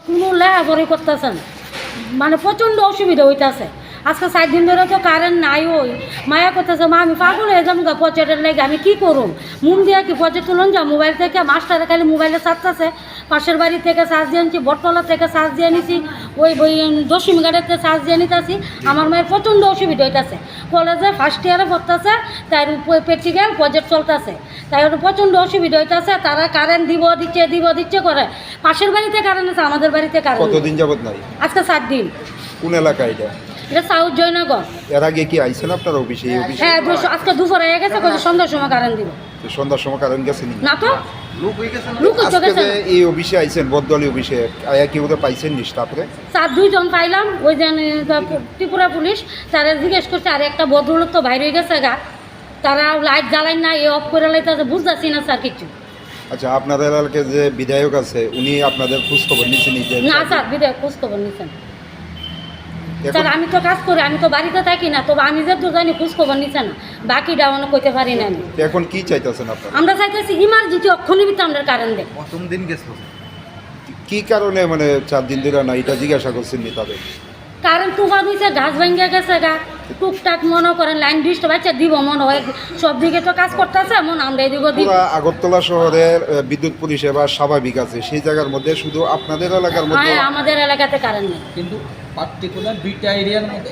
কোনো লেখাপড়ি করতেছেন মানে প্রচণ্ড অসুবিধা হইতেছে। আজকে 4 দিন ধরে তো কারেন্ট নাই। ওই মায়া করতেছে, মা আমি পাগল হয়ে যাবো গা পচেটের লেগে, আমি কী করুম? মুন দিয়ে কি পচেট তুলুন যা মোবাইল থেকে মাস্টারে খালি মোবাইলে চাপতেছে। পাশের বাড়ি থেকে চার্জ দিয়ে আনছি, বটতলা থেকে চার্জ দিয়ে নিছি, ওই দশমী ঘাটেতে চার্জ দিয়ে নিতেছি। আমার মায়ের প্রচণ্ড অসুবিধা হইতেছে। কলেজে ফার্স্ট ইয়ারে পড়তেছে, তাই প্র্যাকটিক্যাল প্রজেক্ট চলতেছে, তাই ওর প্রচণ্ড অসুবিধা হইতেছে। তারা কারেন্ট দিচ্ছে করে। পাশের বাড়িতে কারেন্ট আছে, আমাদের বাড়িতে কারেন্ট। কতদিন যাবত নাই? আজকে 7 দিন। কোন এলাকা এটা? এটা সাউথ জয়নগর। এর আগে কি আইছেন আপনার অফিসে? হ্যাঁ, আজকে দুপুরে হয়ে গেছে, সন্ধ্যার সময় কারেন্ট দিব। সন্ধ্যার সময় কারেন্ট গেছে না তো আজকে এই অফিসে আইছেন, বদলি অফিসে আয়া কি ওদের পাইছেন নি স্টাফরে? 2 জন পাইলাম। ওই যে ত্রিপুরা পুলিশ তারা জিজ্ঞেস করছে, আর একটা ভদ্রলোক তো বাইরে গেছে গা, তারা লাইট জ্বালাই না, এ অফ করে লাইতে বুঝতেছি না স্যার কিছু। আচ্ছা, আপনাদের এলাকায় যে বিধায়ক আছে উনি আপনাদের খোঁজ খবর নিচ্ছেন? না স্যার, বিধায়ক খোঁজ খবর নিচ্ছেন স্যার। আমি তো কাজ করি, আমি তো বাড়িতে থাকি না, তবে আমি যে তো জানি খোঁজ খবর নিচ্ছে না, বাকিটা অনেক কইতে পারি না। আমি এখন কি চাইতেছেন আপনারা? আমরা চাইতেছি ইমার্জেন্সি অক্ষণই ভিতরে আমরা কারেন্ট দেব। প্রথম দিন গেছিল কি কারণে মানে 4 দিন ধরে না, এটা জিজ্ঞাসা করছেন নি তাদের? কারেন্ট তুফান হয়েছে, গাছ ভেঙে গেছে গা, টুকটাক মনে করেন লাইন ডিস্টার্ব বাচ্চা দিব মনে হয়, সব দিকে তো কাজ করতেছে, মনে আমরা এদিকে দিব। আগরতলা শহরের বিদ্যুৎ পরিষেবা স্বাভাবিক আছে, সেই জায়গার মধ্যে শুধু আপনাদের এলাকার মধ্যে? হ্যাঁ, আমাদের এলাকাতে কারেন্ট নেই, কিন্তু পার্টিকুলার 2টা এরিয়ার মধ্যে